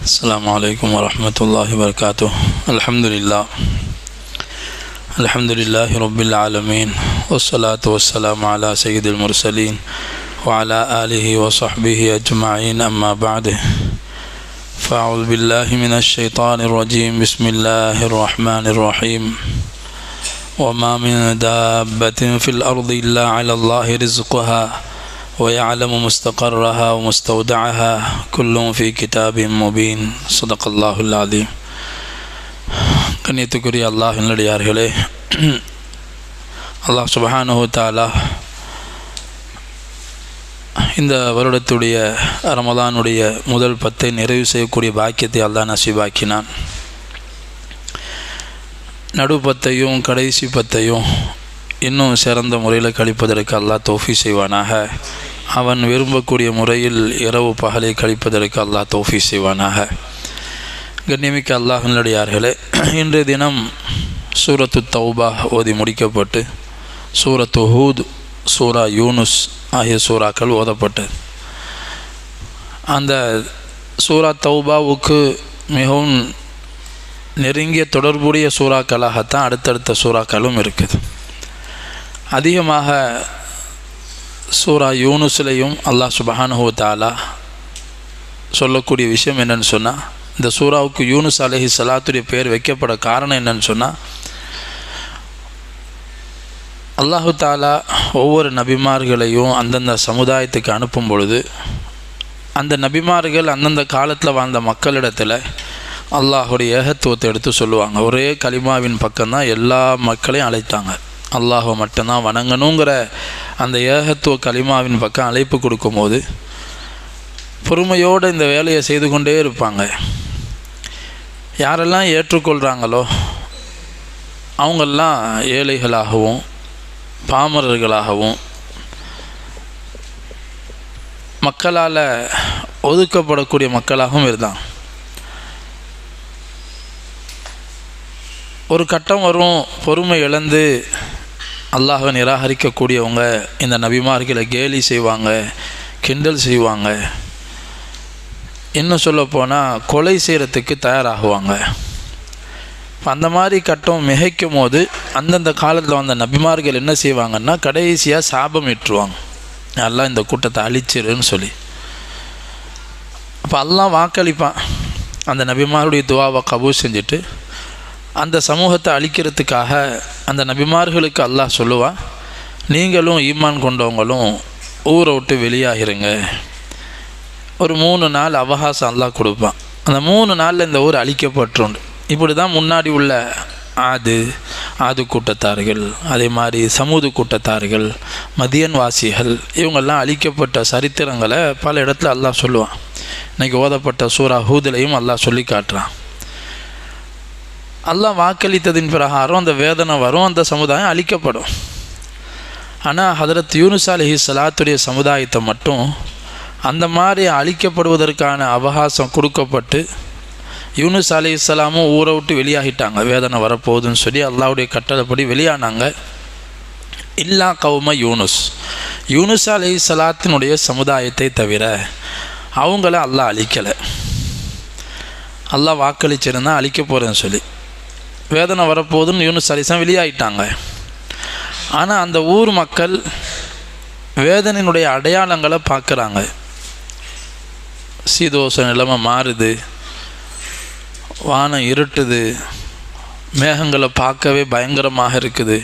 السلام عليكم ورحمة الله وبركاته. الحمد لله رب العالمين، والصلاة والسلام على سيد المرسلين وعلى آله وصحبه أجمعين، أما بعد، فأعوذ بالله من الشيطان الرجيم. بسم الله الرحمن الرحيم. وما من دابة في الأرض إلا على الله رزقها ويعلم مستقرها ومستودعها كل في كتاب مبين. صدق الله العظيم. கண்ணியத்துக்குரிய அல்லாஹ் நல்லடியார்களே, அல்லாஹ் சுப்ஹானஹு வ தஆலா இந்த வருடத்துடைய ரமலானுடைய முதல் 10 நிறைவு செய்யக்கூடிய பாக்கியத்தை அல்லாஹ் நசீபாக்கினான். நடு 10ஐயும் கடைசி 10ஐயும் இன்னும் சிறந்த முறையில் கழிப்பதற்கு அல்லாஹ் தௌஃபீக் செய்வானாக. அவன் விரும்பக்கூடிய முறையில் இரவு பகலை கழிப்பதற்கு அல்லாஹ் தௌஃபீக் செய்வானாக. கண்ணியமிக்க அல்லாஹ்வினடியார்களே, இன்றைய தினம் சூரத்து தௌபா ஓதி முடிக்கப்பட்டு சூரத்து ஹூத், சூரா யூனுஸ் ஆகிய சூறாக்கள் ஓதப்பட்டது. அந்த சூரா தௌபாவுக்கு மிகவும் நெருங்கிய தொடர்புடைய சூறாக்களாகத்தான் அடுத்தடுத்த சூறாக்களும் இருக்குது. அதிகமாக சூரா யூனுஸ்லையும் அல்லாஹ் சுப்ஹானஹு வ தஆலா சொல்லக்கூடிய விஷயம் என்னென்னு சொன்னால், இந்த சூறாவுக்கு யூனுஸ் அலைஹி ஸலாத்துடைய பேர் வைக்கப்பட காரணம் என்னன்னு சொன்னால், அல்லாஹு தஆலா ஒவ்வொரு நபிமார்களையும் அந்தந்த சமுதாயத்துக்கு அனுப்பும் பொழுது அந்த நபிமார்கள் அந்தந்த காலத்தில் வாழ்ந்த மக்களிடத்தில் அல்லாஹுடைய ஏகத்துவத்தை எடுத்து சொல்லுவாங்க. ஒரே கலிமாவின் பக்கம்தான் எல்லா மக்களையும் அழைத்தாங்க. அல்லாஹை மட்டும்தான் வணங்கணுங்கிற அந்த ஏகத்துவ கலிமாவின் பக்கம் அழைப்பு கொடுக்கும்போது பொறுமையோடு இந்த வேலையை செய்து கொண்டே இருப்பாங்க. யாரெல்லாம் ஏற்றுக்கொள்கிறாங்களோ அவங்கெல்லாம் ஏழைகளாகவும் பாமரர்களாகவும் மக்களால் ஒதுக்கப்படக்கூடிய மக்களாகவும் இருந்தாங்க. ஒரு கட்டம் வரும், பொறுமை இழந்து அல்லாஹ்வை நிராகரிக்கக்கூடியவங்க இந்த நபிமார்களை கேலி செய்வாங்க, கிண்டல் செய்வாங்க, இன்னும் சொல்லப்போனால் கொலை செய்கிறதுக்கு தயாராகுவாங்க. அந்த மாதிரி கட்டம் மிகைக்கும் போது அந்தந்த காலத்தில் வந்த நபிமார்கள் என்ன செய்வாங்கன்னா, கடைசியாக சாபம் இட்டுருவாங்க, எல்லாம் இந்த கூட்டத்தை அழிச்சிருன்னு சொல்லி. அப்போ அல்லாஹ் வாக்களிப்பான். அந்த நபிமாருடைய துவாவை கபூல் செஞ்சுட்டு அந்த சமூகத்தை அழிக்கிறதுக்காக அந்த நபிமார்களுக்கு அல்லாஹ் சொல்லுவான், நீங்களும் ஈமான் கொண்டவங்களும் ஊரை விட்டு வெளியாகிருங்க. ஒரு 3 நாள் அவகாசம் அல்லாஹ் கொடுப்பான். அந்த 3 நாளில் இந்த ஊர் அழிக்கப்பட்டுண்டு. இப்படி தான் முன்னாடி உள்ள ஆது கூட்டத்தார்கள், அதே மாதிரி சமூது கூட்டத்தார்கள், மதியன் வாசிகள், இவங்கெல்லாம் அழிக்கப்பட்ட சரித்திரங்களை பல இடத்துல அல்லாஹ் சொல்லுவான். இன்றைக்கி ஓதப்பட்ட சூரா ஹூதுலையும் அல்லாஹ் சொல்லி காட்டுறான். அல்லாஹ் வாக்களித்ததின் பிரகாரம் அந்த வேதனை வரும், அந்த சமுதாயம் அழிக்கப்படும். ஆனால் ஹதரத் யூனுஸ் அலைஹி ஸலாத்துடைய சமுதாயத்தை மட்டும் அந்த மாதிரி அழிக்கப்படுவதற்கான அவகாசம் கொடுக்கப்பட்டு யூனுஸ் அலைஹிஸ்ஸலாமும் ஊரை விட்டு வெளியாகிட்டாங்க. வேதனை வரப்போகுதுன்னு சொல்லி அல்லாஹ்வுடைய கட்டளைப்படி வெளியானாங்க. இல்லா கௌம யூனுஸ் அலைஹிஸ்ஸலாத்தினுடைய சமுதாயத்தை தவிர அவங்கள அல்லாஹ் அழிக்கலை. அல்லாஹ் வாக்களிச்சிருந்தால் அழிக்க போகிறேன்னு சொல்லி வேதனை வரப்போகுதுன்னு யூனுஸ் அலைஹிஸ்ஸலாம் வெளியாகிட்டாங்க. ஆனால் அந்த ஊர் மக்கள் வேதனையினுடைய அடையாளங்களை பார்க்குறாங்க. சீதோஷ நிலைமை மாறுது, வானம் இருட்டுது, மேகங்களை பார்க்கவே பயங்கரமாக இருக்குது.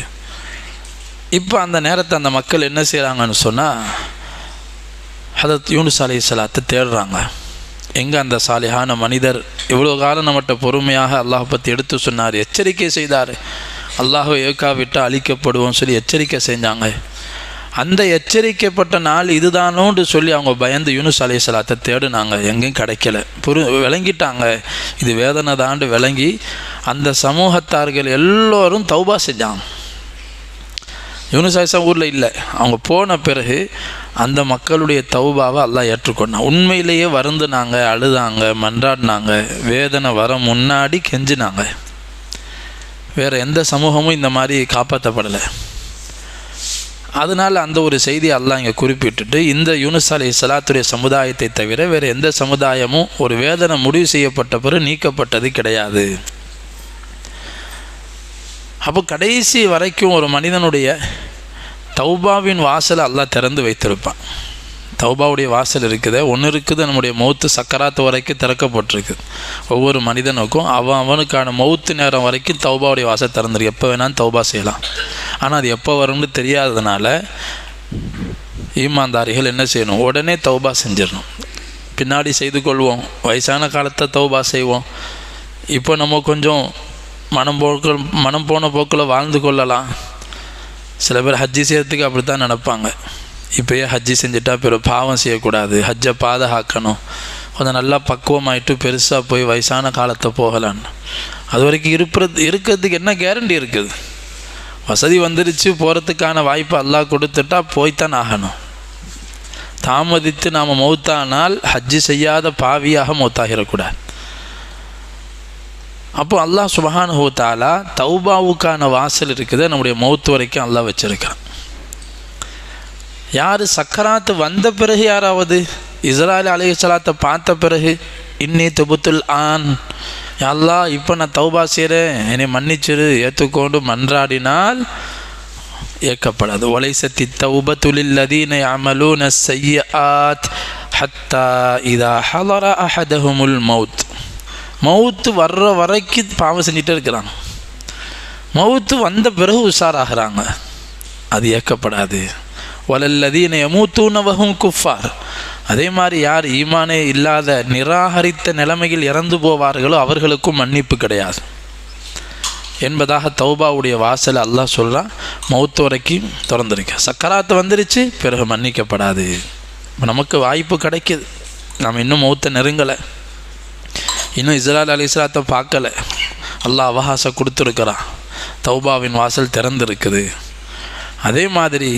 இப்போ அந்த நேரத்தை அந்த மக்கள் என்ன செய்கிறாங்கன்னு சொன்னால், ஹதரத் யூனுஸ் அலைஹிஸ்ஸலாத்தை தேடுறாங்க. எங்கே அந்த சாலிஹான மனிதர் இவ்வளோ காலம் நம்மகிட்ட பொறுமையாக அல்லாஹ் பற்றி எடுத்து சொன்னார், எச்சரிக்கை செய்தார், அல்லாஹை ஏற்காவிட்டால் அழிக்கப்படுவோம்னு சொல்லி எச்சரிக்கை செஞ்சாங்க. அந்த எச்சரிக்கைப்பட்ட நாள் இதுதானோன்னு சொல்லி அவங்க பயந்து யூனுஸ் அலைஹிஸ்ஸலாத்தை தேடுனாங்க. எங்கேயும் கிடைக்கல. விளங்கிட்டாங்க இது வேதனை தாண்டு விளங்கி அந்த சமூகத்தார்கள் எல்லோரும் தௌபா செஞ்சாங்க. யூனுஸ் அலைஹிஸ்ஸலாம் ஊரில் இல்லை. அவங்க போன பிறகு அந்த மக்களுடைய தௌபாவை அல்லாஹ் ஏற்றுக்கொண்டான். உண்மையிலேயே வருந்துனாங்க, அழுதாங்க, மன்றாடினாங்க, வேதனை வர முன்னாடி கெஞ்சினாங்க. வேறு எந்த சமூகமும் இந்த மாதிரி காப்பாற்றப்படலை. அதனால் அந்த ஒரு செய்தியை அல்லாஹ் இங்கே குறிப்பிட்டுட்டு இந்த யூனுஸ் அலைஹிஸ்ஸலாத்துடைய சமுதாயத்தை தவிர வேறு எந்த சமுதாயமும் ஒரு வேதனை முடிவு செய்யப்பட்ட பிறகு நீக்கப்பட்டது கிடையாது. அப்போ கடைசி வரைக்கும் ஒரு மனிதனுடைய தௌபாவின் வாசலை அல்லாஹ் திறந்து வைத்திருப்பான். தௌபாவுடைய வாசல் இருக்குது, ஒன்று இருக்குது, நம்முடைய மௌத்து சக்கராத்து வரைக்கும் திறக்கப்பட்டிருக்குது. ஒவ்வொரு மனிதனுக்கும் அவனுக்கான மௌத்து நேரம் வரைக்கும் தௌபாவுடைய வாசல் திறந்துருக்கு. எப்போ வேணாலும் தௌபா செய்யலாம். ஆனால் அது எப்போ வரும்னு தெரியாததுனால ஈமான்தாரிகள் என்ன செய்யணும், உடனே தௌபா செஞ்சிடணும். பின்னாடி செய்து கொள்வோம், வயசான காலத்தை தௌபா செய்வோம். இப்போ நம்ம கொஞ்சம் மனம் போன போக்கில் வாழ்ந்து கொள்ளலாம். சில பேர் ஹஜ்ஜி செய்யறதுக்கு அப்படி தான் நினைப்பாங்க. இப்போயே ஹஜ்ஜி செஞ்சுட்டா பிறகு பாவம் செய்யக்கூடாது, ஹஜ்ஜை பாதுகாக்கணும், கொஞ்சம் நல்லா பக்குவமாயிட்டு பெருசாக போய் வயசான காலத்தை போகலான்னு. அது வரைக்கும் இருக்கிறதுக்கு என்ன கேரண்டி இருக்குது? வசதி வந்துருச்சு, போகிறதுக்கான வாய்ப்பு அல்லாஹ் கொடுத்துட்டா போய்த்தான் ஆகணும். தாமதித்து நாம் மௌத்தானால் ஹஜ்ஜி செய்யாத பாவியாக மௌத்தாகிடக்கூடாது. அப்போ அல்லாஹ் சுப்ஹானஹு வ தஆலா தௌபாவுக்கான வாசல் இருக்குது, நம்முடைய மௌத்து வரைக்கும் அல்லாஹ் வச்சிருக்கான். யார் சக்கராத்து வந்த பிறகு, யாராவது இஸ்ராயில் அலைஹிஸ்ஸலாத்தை பார்த்த பிறகு இன்னி துபுத்துல் ஆன், அல்லாஹ் இப்போ நான் தௌபா செய்கிறேன், என்னை மன்னிச்சிரு, ஏற்றுக்கொண்டு மன்றாடினால் ஏற்கப்படாது. வலைசத்தி தௌபத்துலில் லதீன யஅமலூன ஸய்யிஆத் ஹத்தா இதா ஹலர அஹதஹுமுல் மௌத். மௌத்து வர்ற வரைக்கும் பாவம் செஞ்சுட்டே இருக்கிறாங்க, மௌத்து வந்த பிறகு உஷாராகிறாங்க, அது ஏற்கப்படாது. வலல்லதீன யமூத்தூன வஹும் குஃபார். அதே மாதிரி யார் ஈமானே இல்லாத நிராகரித்த நிலைமையில் இறந்து போவார்களோ அவர்களுக்கும் மன்னிப்பு கிடையாது என்பதாக தௌபாவுடைய வாசலை அல்லாஹ் சொல்கிறான். மௌத்து வரைக்கும் திறந்திருக்க, சக்கராத்து வந்துருச்சு பிறகு மன்னிக்கப்படாது. இப்போ நமக்கு வாய்ப்பு கிடைக்கிது, நாம் இன்னும் மௌத்தை நெருங்கலை, இன்னும் இஸ்ராயில் அலைஹிஸ்ஸலாத்தை பார்க்கலை, அல்லாஹ் அவகாசம் கொடுத்துருக்கிறான், தௌபாவின் வாசல் திறந்திருக்குது. அதே மாதிரி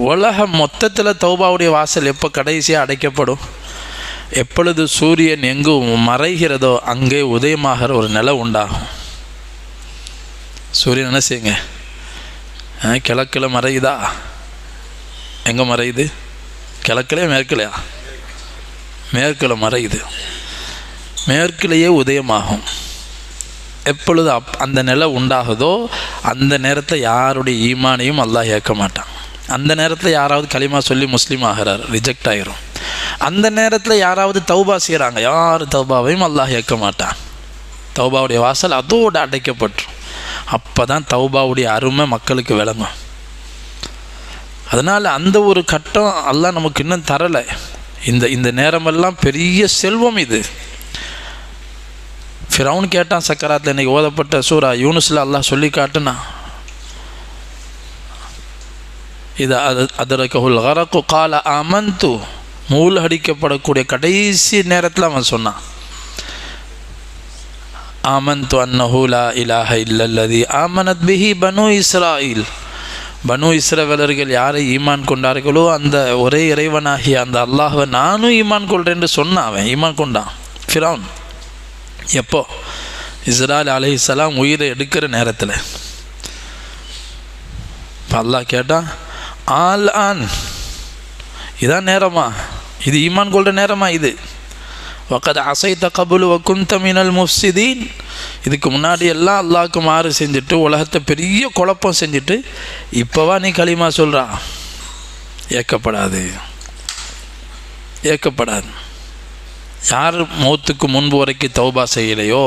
உலகம் மொத்தத்தில் தௌபாவுடைய வாசல் எப்போ கடைசியாக அடைக்கப்படும்? எப்பொழுது சூரியன் எங்கு மறைகிறதோ அங்கே உதயமாகிற ஒரு நிலை உண்டாகும். சூரியன் என்ன செய்யுங்க, கிழக்கில் மறையுதா? எங்கே மறையுது? கிழக்கிலே மேற்கிலையா? மேற்கில் மறையுது, மேற்கிலேயே உதயமாகும். எப்பொழுது அந்த நிலை உண்டாகுதோ அந்த நேரத்தில் யாருடைய ஈமானையும் அல்லாஹ் ஏற்க மாட்டான். அந்த நேரத்தில் யாராவது களிமா சொல்லி முஸ்லீம் ஆகிறார், ரிஜெக்ட் ஆகிரும். அந்த நேரத்தில் யாராவது தௌபா செய்கிறாங்க, யார் தௌபாவையும் அல்லாஹ் ஏற்க மாட்டான். தௌபாவுடைய வாசல் அதோடு அடைக்கப்பட்டுரும். அப்போ தான் தௌபாவுடைய அருமை மக்களுக்கு விளங்கும். அதனால் அந்த ஒரு கட்டம் அல்லாஹ் நமக்கு இன்னும் தரலை. இந்த நேரமெல்லாம் பெரிய செல்வம் இது. ஃபிரௌன் கேட்டான் சக்கராத்தில், இன்றைக்கி ஓதப்பட்ட சூரா யூனுஸில் அல்லாஹ் சொல்லி காட்டுனா, இது அதரகஹுல் கரக்கு கால ஆமன்து, மூழ்கடிக்கப்படக்கூடிய கடைசி நேரத்தில் அவன் சொன்னான், ஆமன்து அன்னஹு லா இலாஹ இல்லல்லதி ஆமனத் பிஹி பனு இஸ்ராயில். பனு இஸ்ரவேலர்கள் யாரை ஈமான் கொண்டார்களோ அந்த ஒரே இறைவனாகிய அந்த அல்லாஹ்வை நானும் ஈமான் கொள்கிறேன்னு சொன்னான். அவன் ஈமான் கொண்டான் ஃபிரௌன். எப்போ? இஸ்ராயில் அலைஹிஸ்ஸலாம் உயிரை எடுக்கிற நேரத்தில். இப்போ அல்லாஹ் கேட்டான், ஆல் ஆன், இதான் நேரமா? இது ஈமான் கொள்கிற நேரமா? இது வக்கத் அசைத்த கபுல் வகுந்த மினல் முஃப்சிதீன். இதுக்கு முன்னாடி எல்லாம் அல்லாஹ்க்கு மாறு செஞ்சுட்டு உலகத்தை பெரிய குழப்பம் செஞ்சுட்டு இப்போவா நீ களிமா சொல்கிறா? ஏற்கப்படாது, ஏற்கப்படாது. யார் மௌத்துக்கு முன்பு வரைக்கும் தௌபா செய்யலையோ,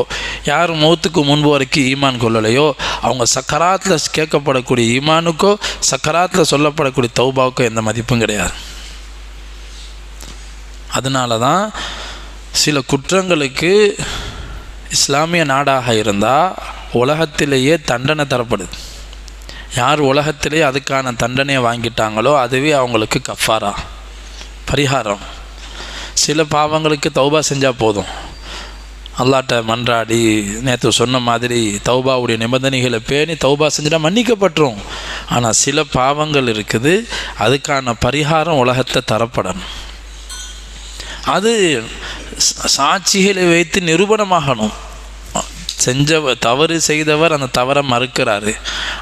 யார் மௌத்துக்கு முன்பு வரைக்கும் ஈமான் கொள்ளலையோ, அவங்க சக்கராத்தில் கேட்கப்படக்கூடிய ஈமானுக்கோ சக்கராத்தில் சொல்லப்படக்கூடிய தௌபாவுக்கோ எந்த மதிப்பும் கிடையாது. அதனால தான் சில குற்றங்களுக்கு இஸ்லாமிய நாடாக இருந்தால் உலகத்திலேயே தண்டனை தரப்படுது. யார் உலகத்திலே அதுக்கான தண்டனையை வாங்கிட்டாங்களோ அதுவே அவங்களுக்கு கஃபாரா, பரிகாரம். சில பாவங்களுக்கு தௌபா செஞ்சால் போதும், அல்லாட்ட மன்றாடி நேற்று சொன்ன மாதிரி தௌபாவுடைய நிபந்தனைகளை பேணி தௌபா செஞ்சுட்டா மன்னிக்கப்பட்டுரும். ஆனால் சில பாவங்கள் இருக்குது, அதுக்கான பரிகாரம் உலகத்தை தரப்படணும். அது சாட்சிகளை வைத்து நிரூபணமாகணும். தவறு செய்தவர் அந்த தவறை மறுக்கிறாரு,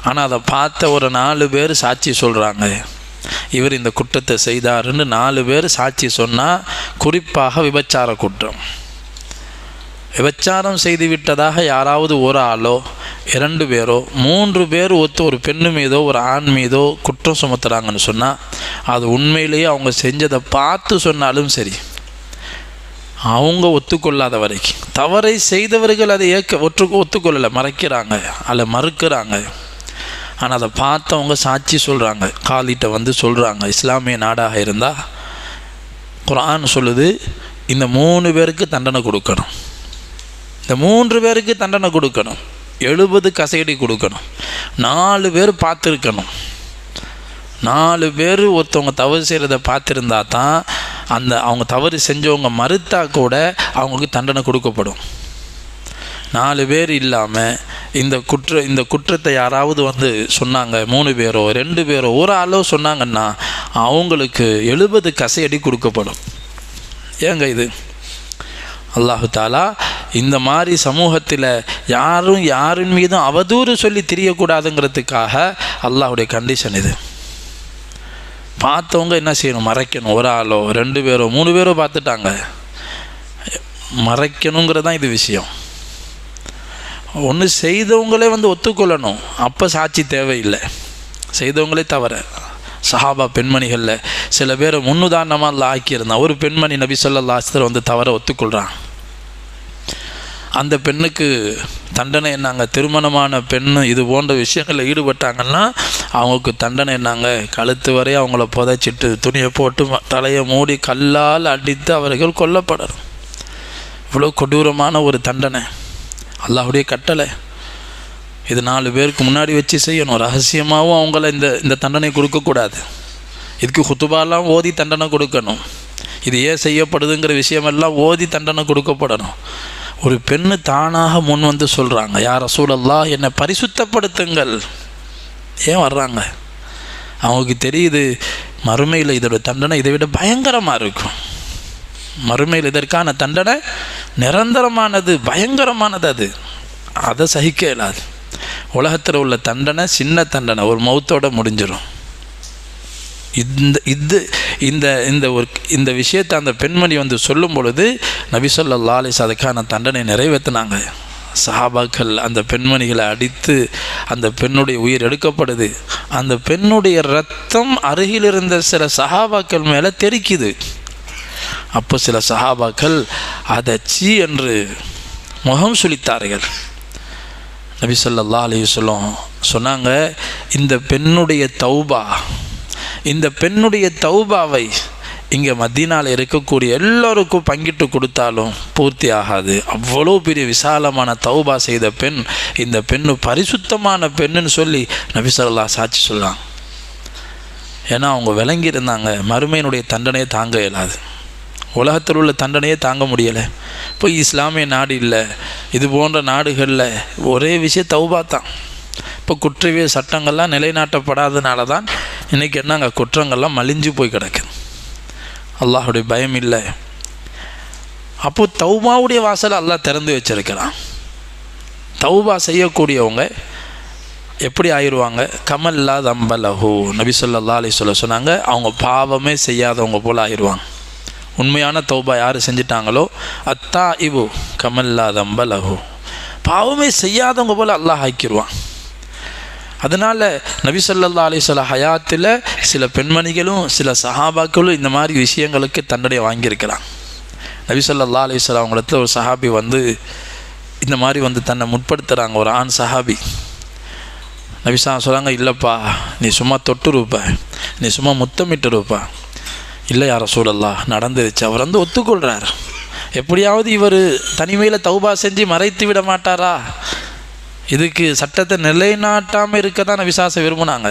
ஆனால் அதை பார்த்த ஒரு 4 பேர் சாட்சி சொல்கிறாங்க, இவர் இந்த குற்றத்தை செய்தாருன்னு 4 பேர் சாட்சி சொன்னால், குறிப்பாக விபச்சார குற்றம், விபச்சாரம் செய்து விட்டதாக யாராவது ஒரு ஆளோ 2 பேரோ 3 பேர் ஒரு பெண்ணு மீதோ ஒரு ஆண் மீதோ குற்றம் சுமத்துறாங்கன்னு சொன்னால், அது உண்மையிலேயே அவங்க செஞ்சதை பார்த்து சொன்னாலும் சரி, அவங்க ஒத்துக்கொள்ளாத வரைக்கும், தவறை செய்தவர்கள் அதை ஒத்துக்கொள்ளலை, மறைக்கிறாங்க அல்ல மறுக்கிறாங்க, ஆனால் அதை பார்த்தவங்க சாட்சி சொல்கிறாங்க, காலிட்ட வந்து சொல்கிறாங்க. இஸ்லாமிய நாடாக இருந்தால் குர்ஆன் சொல்லுது, இந்த 3 பேருக்கு தண்டனை கொடுக்கணும், இந்த 3 பேருக்கு தண்டனை கொடுக்கணும், 70 கசையடி கொடுக்கணும், 4 பேர் பார்த்துருக்கணும், 4 பேர் ஒருத்தவங்க தவறு செய்கிறத பார்த்துருந்தா தான் அவங்க தவறு செஞ்சவங்க மறுத்தா கூட அவங்களுக்கு தண்டனை கொடுக்கப்படும். 4 பேர் இல்லாமல் இந்த குற்றத்தை யாராவது வந்து சொன்னாங்க, 3 பேரோ 2 பேரோ ஒரு ஆளோ சொன்னாங்கன்னா அவங்களுக்கு 70 கசையடி கொடுக்கப்படும். ஏங்க இது? அல்லாஹு தாலா இந்த மாதிரி சமூகத்தில் யாரின் மீதும் அவதூறு சொல்லி தெரியக்கூடாதுங்கிறதுக்காக அல்லாஹுடைய கண்டிஷன் இது. பார்த்தவங்க என்ன செய்யணும்? மறைக்கணும். ஒரு ஆளோ 2 பேரோ 3 பேரோ பார்த்துட்டாங்க, மறைக்கணுங்கிறதான் இது விஷயம். ஒன்று செய்தவங்களே வந்து ஒத்துக்கொள்ளணும், அப்போ சாட்சி தேவையில்லை. செய்தவங்களே தவிர சஹாபா பெண்மணிகளில் சில பேரை முன்னுதாரணமாக அல்ல ஆக்கியிருந்தான். ஒரு பெண்மணி நபி ஸல்லல்லாஹு அலைஹி வஸல்லம் வந்து தவற ஒத்துக்கொள்கிறான். அந்த பெண்ணுக்கு தண்டனை என்னாங்க? திருமணமான பெண்ணு இது போன்ற விஷயங்களில் ஈடுபட்டாங்கன்னா அவங்களுக்கு தண்டனை என்னாங்க? கழுத்து வரை அவங்கள புதைச்சிட்டு துணியை போட்டு தலையை மூடி கல்லால் அடித்து அவர்கள் கொல்லப்படணும். இவ்வளோ கொடூரமான ஒரு தண்டனை, அல்லாஹ்வுடைய கட்டளை. இது 4 பேருக்கு முன்னாடி வச்சு செய்யணும். ரகசியமாகவும் அவங்கள இந்த தண்டனை கொடுக்கக்கூடாது. இதுக்கு குத்துபாலாம் ஓதி தண்டனை கொடுக்கணும். இது ஏன் செய்யப்படுதுங்கிற விஷயமெல்லாம் ஓதி தண்டனை கொடுக்கப்படணும். ஒரு பெண்ணு தானாக முன் வந்து சொல்கிறாங்க, யா ரசூலல்லாஹ் என்னை பரிசுத்தப்படுத்துங்கள். ஏன் வர்றாங்க? அவங்களுக்கு தெரியுது மறுமையில் இதோட தண்டனை இதை விட பயங்கரமாக இருக்கும். மறுமையில் இதற்கான தண்டனை நிரந்தரமானது, பயங்கரமானது. அதை சகிக்க இயலாது. உலகத்தில் உள்ள தண்டனை சின்ன தண்டனை, ஒரு மௌத்தோடு முடிஞ்சிடும். இந்த விஷயத்தை அந்த பெண்மணி வந்து சொல்லும் பொழுது நபி ஸல்லல்லாஹு அலைஹி வஸல்லம் அதுக்கான தண்டனை நிறைவேற்றினாங்க. சஹாபாக்கள் அந்த பெண்மணிகளை அடித்து அந்த பெண்ணுடைய உயிர் எடுக்கப்படுது. அந்த பெண்ணுடைய இரத்தம் அருகில் இருந்த சில சஹாபாக்கள் மேலே தெரிக்குது. அப்போ சில சஹாபாக்கள் அதை சீ என்று முகம் சுளித்தார்கள். நபி ஸல்லல்லாஹு அலைஹி வஸல்லம் சொன்னாங்க, இந்த பெண்ணுடைய தௌபாவை இங்கே மதீனாவில் இருக்கக்கூடிய எல்லோருக்கும் பங்கிட்டு கொடுத்தாலும் பூர்த்தி ஆகாது. அவ்வளோ பெரிய விசாலமான தௌபா செய்த பெண், இந்த பெண்ணு பரிசுத்தமான பெண்ணுன்னு சொல்லி நபி ஸல்லல்லாஹு சாட்சி சொல்லலாம். ஏன்னா அவங்க விளங்கி இருந்தாங்க மறுமையினுடைய தண்டனையை தாங்க இயலாது, உலகத்தில் உள்ள தண்டனையே தாங்க முடியலை. இப்போ இஸ்லாமிய நாடு இல்லை, இது போன்ற நாடுகளில் ஒரே விஷயம் தௌபா தான். இப்போ குற்றவியல் சட்டங்கள்லாம் நிலைநாட்டப்படாதனால தான் இன்றைக்கி என்னங்க குற்றங்கள்லாம் மலிஞ்சு போய் கிடக்குது. அல்லாஹுடைய பயம் இல்லை. அப்போது தௌபாவுடைய வாசலை அல்லாஹ் திறந்து வச்சிருக்கிறான். தௌபா செய்யக்கூடியவங்க எப்படி ஆயிடுவாங்க? கமல்லா தம்பலஹு, நபி ஸல்லல்லாஹு அலைஹி வஸல்லம் சொன்னாங்க, அவங்க பாவமே செய்யாதவங்க போல் ஆயிடுவாங்க. உண்மையான தௌபா யார் செஞ்சிட்டாங்களோ அத்தா இபு கமல்லா தம்பலஹு, பாவமே செய்யாதவங்க போல் அல்லாஹ் ஆக்கிடுவான். அதனால் நபி ஸல்லல்லாஹு அலைஹி வஸல்லம் ஹயாத்தில் சில பெண்மணிகளும் சில சஹாபாக்களும் இந்த மாதிரி விஷயங்களுக்கு தண்டனை வாங்கியிருக்கிறாங்க. நபி ஸல்லல்லாஹு அலைஹி வஸல்லம் அவங்களத்துல ஒரு சஹாபி வந்து இந்த மாதிரி வந்து தன்னை முற்படுத்துகிறாங்க, ஒரு ஆண் சஹாபி. நபி சொல்கிறாங்க, இல்லைப்பா நீ சும்மா தொட்டுருப்ப, நீ சும்மா முத்தமிட்டுருப்பா. இல்லை யா ரசூலல்லாஹ் நடந்துருச்சு. அவர் வந்து ஒத்துக்கொள்கிறார். எப்படியாவது இவர் தனிமையில் தௌபா செஞ்சு மறைத்து விட மாட்டாரா? இதுக்கு சட்டத்தை நிலைநாட்டாமல் இருக்க தான் நபிசாசை விரும்பினாங்க.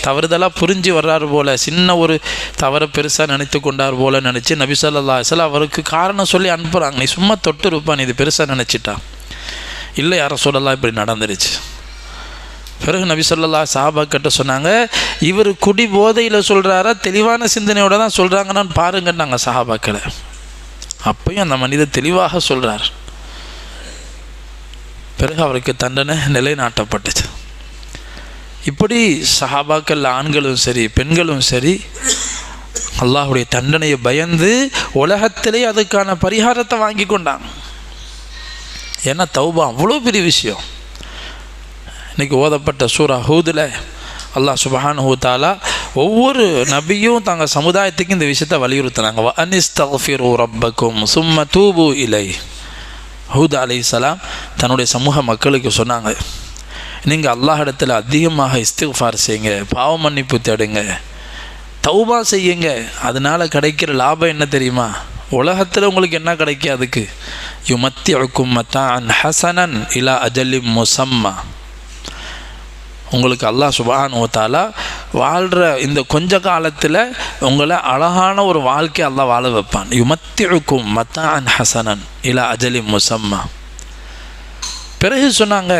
தவறுதலாக புரிஞ்சு வர்றாரு போல், சின்ன ஒரு தவறை பெருசாக நினைத்து கொண்டார் போல் நினச்சி நபி ஸல்லல்லாஹு அலைஹி வஸல்லம் அவருக்கு காரணம் சொல்லி அனுப்புகிறாங்க. நீ சும்மா தொட்டுருப்பா, நீ இது பெருசாக நினச்சிட்டா. இல்லை யா ரசூலல்லாஹ் இப்படி நடந்துருச்சு. பிறகு நபி ஸல்லல்லாஹு சஹாபாக்கிட்ட சொன்னாங்க, இவர் குடி போதையில் சொல்கிறாரா தெளிவான சிந்தனையோடு தான் சொல்கிறாங்கன்னு பாருங்கன்னாங்க சஹாபாக்களை. அப்பையும் அந்த மனிதர் தெளிவாக சொல்கிறார். பிறகு அவருக்கு தண்டனை நிலைநாட்டப்பட்டுச்சு. இப்படி சஹாபாக்கள் ஆண்களும் சரி பெண்களும் சரி அல்லாஹ்வுடைய தண்டனையை பயந்து உலகத்திலே அதுக்கான பரிகாரத்தை வாங்கி கொண்டாங்க. ஏன்னா தௌபா அவ்வளோ பெரிய விஷயம். இன்றைக்கி ஓதப்பட்ட சூரா ஹூதில் அல்லாஹ் சுப்ஹானஹு வ தஆலா ஒவ்வொரு நபியும் தங்கள் சமுதாயத்துக்கு இந்த விஷயத்தை வலியுறுத்தினாங்க. வ அனிஸ்தக்ஃபிரு ரப்பக்கும் சும்ம தூபு இலை. ஹூத் அலைஹிஸ்ஸலாம் தன்னுடைய சமூக மக்களுக்கு சொன்னாங்க, நீங்கள் அல்லாஹ் இடத்துல அதிகமாக இஸ்திக்ஃபார் செய்யுங்க, பாவ மன்னிப்பு தேடுங்க, தௌபா செய்யுங்க. அதனால் கிடைக்கிற லாபம் என்ன தெரியுமா? உலகத்தில் உங்களுக்கு என்ன கிடைக்கும்? அதுக்கு யுமத்திஉக்கும் மத்தான் ஹசனன் இலா அஜலிம் முசம்மா. உங்களுக்கு அல்லாஹ் சுப்ஹானஹு வ தஆலா வாழ்கிற இந்த கொஞ்ச காலத்தில் உங்களை அழகான ஒரு வாழ்க்கை அல்லாஹ் வாழ வைப்பான். யுமத்திஉக்கும் மத்தான் ஹசனன் இலா அஜலிம் முசம்மா. பிறகு சொன்னாங்க,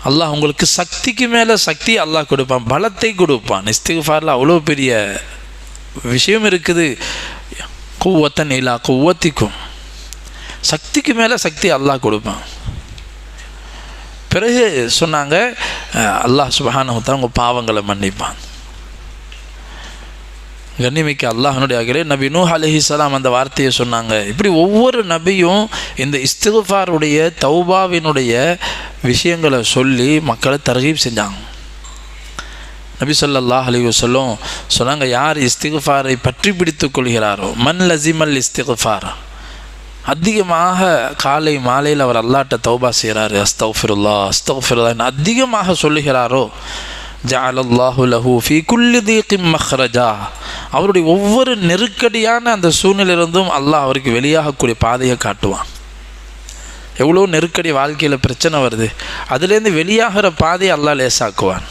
அல்லாஹ் உங்களுக்கு சக்திக்கு மேலே சக்தி அல்லாஹ் கொடுப்பான், பலத்தை கொடுப்பான். இஸ்திக்ஃபாரில் அவ்வளோ பெரிய விஷயம் இருக்குது. குவத்தன் இலா குவத்திக்கும், சக்திக்கு மேலே சக்தி அல்லாஹ் கொடுப்பான். பிறகு சொன்னாங்க, அல்லாஹ் சுப்ஹானஹு வ தஆலா உங்கள் பாவங்களை மன்னிப்பான். கண்ணிமிக்க அல்லாஹ்னுடைய அகிலே நபி நூஹ் அலைஹிஸ்ஸலாம் அந்த வார்த்தையை சொன்னாங்க. இப்படி ஒவ்வொரு நபியும் இந்த இஸ்திக்ஃபாருடைய தௌபாவினுடைய விஷயங்களை சொல்லி மக்களை தர்கீப் செஞ்சாங்க. நபி ஸல்லல்லாஹு அலைஹி வஸல்லம் சொன்னாங்க, யார் இஸ்திக்ஃபாரை பற்றி பிடித்து கொள்கிறாரோ, மன் லஸிமல் இஸ்திக்ஃபார், அதிகமாக காலை மாலையில் அவர் அல்லாஹ்ட்ட தௌபா செய்கிறாரு, அஸ்தக்ஃபிருல்லாஹ் அஸ்தக்ஃபிருல்லாஹ் அதிகமாக சொல்லுகிறாரோ, ஜஅலல்லாஹு லஹு ஃபீ குல்லி தீகிம் மக்ரஜா, அவருடைய ஒவ்வொரு நெருக்கடியான அந்த சூழ்நிலையிலிருந்தும் அல்லாஹ் அவருக்கு வெளியாகக்கூடிய பாதையை காட்டுவான். எவ்வளோ நெருக்கடி வாழ்க்கையில் பிரச்சனை வருது, அதுலேருந்து வெளியாகிற பாதையை அல்லாஹ் லேசாக்குவான்.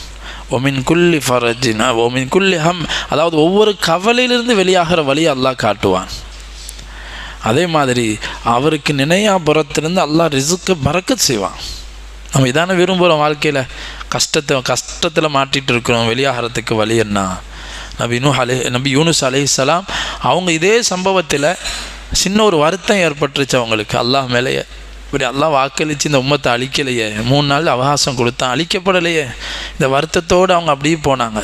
ஒமின் குல்லி ஃபரஜின் ஒமின் குல்லி ஹம், அதாவது ஒவ்வொரு கவலையிலிருந்து வெளியாகிற வழியை அல்லாஹ் காட்டுவான். அதே மாதிரி அவருக்கு நினையாபுரத்திலிருந்து அல்லாஹ் ரிஸ்க்கு பரக்கத் செய்வான். நம்ம இதான விரும்புகிறோம் வாழ்க்கையில், கஷ்டத்தில் மாட்டிகிட்டு இருக்கிறோம், வெளியாகிறதுக்கு வழி என்ன? நபி யூனுஸ் அலைஹிஸ்ஸலாம் அவங்க இதே சம்பவத்தில் சின்ன ஒரு வருத்தம் ஏற்பட்டுருச்சு அவங்களுக்கு அல்லாஹ் மேலேயே. இப்படி அல்லாஹ் வாக்களித்து இந்த உம்மத்தை அழிக்கலையே, 3 நாள் அவகாசம் கொடுத்தான், அழிக்கப்படலையே, இந்த வருத்தத்தோடு அவங்க அப்படியே போனாங்க.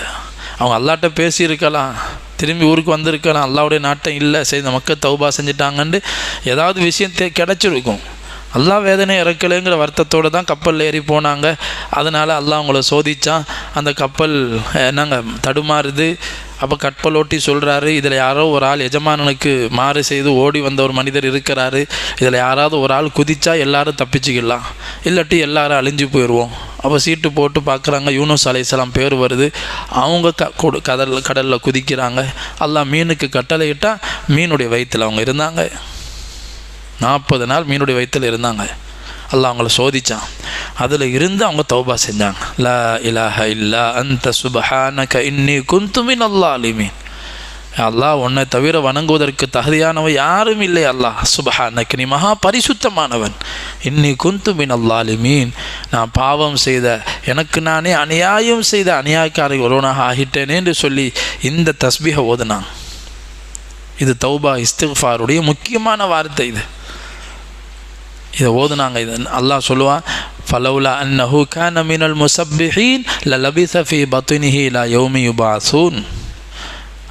அவங்க அல்லாஹ்ட்ட பேசியிருக்கலாம், திரும்பி ஊருக்கு வந்திருக்கலாம், அல்லாஹ்வுடைய நாட்டம் இல்லை, சரி இந்த மக்கள் தௌபா செஞ்சுட்டாங்கன்னு ஏதாவது விஷயம் கிடச்சிருக்கும். அல்லாஹ் வேதனை இறக்கலைங்கிற வருத்தத்தோடு தான் கப்பலில் ஏறி போனாங்க. அதனால் அல்லாஹ் அவங்கள சோதித்தான். அந்த கப்பல் என்னங்க தடுமாறுது. அப்போ கப்பல் ஓட்டி சொல்கிறாரு, இதில் யாரோ ஒரு ஆள் எஜமானனுக்கு மாறு செய்து ஓடி வந்த ஒரு மனிதர் இருக்கிறாரு, இதில் யாராவது ஒரு ஆள் குதிச்சா எல்லாரும் தப்பிச்சுக்கலாம், இல்லாட்டி எல்லாரும் அழிஞ்சு போயிடுவோம். அப்போ சீட்டு போட்டு பார்க்குறாங்க, யூனுஸ் அலைஹிஸ்ஸலாம் பேர் வருது. அவங்க கடலில் குதிக்கிறாங்க. அல்லாஹ் மீனுக்கு கட்டளையிட்டால் மீனுடைய வயிற்றில் அவங்க இருந்தாங்க. 40 நாள் மீனுடைய வயிற்றில் இருந்தாங்க. அல்லாஹ் அவங்கள சோதித்தான். அதில் இருந்து அவங்க தௌபா செஞ்சாங்க. லா இலாஹ இல்லா அன்த சுப்ஹானக இன்னி குன்து மினல் ஸாலிமீன். அல்லாஹ் உன்னை தவிர வணங்குவதற்கு தகுதியானவன் யாரும் இல்லை. அல்லாஹ் சுப்ஹானக, நீ மகா பரிசுத்தமானவன். இன்னி குன்து மினல் ஸாலிமீன், நான் பாவம் செய்த, எனக்கு நானே அநியாயம் செய்த அநியாயக்காரி ஒருவனாக ஆகிட்டேனே என்று சொல்லி இந்த தஸ்பீஹை ஓதுனாங்க. இது தௌபா இஸ்திக்ஃபாருடைய முக்கியமான வார்த்தை. இதை ஓதுனாங்க. இது அல்லாஹ் சொல்லுவான், ஃபலௌலா அன்னஹு கான மினல் முஸப்பிஹீன் லலபிஸ ஃபீ பத்னிஹி இலா யௌமி யுபாஸூன்.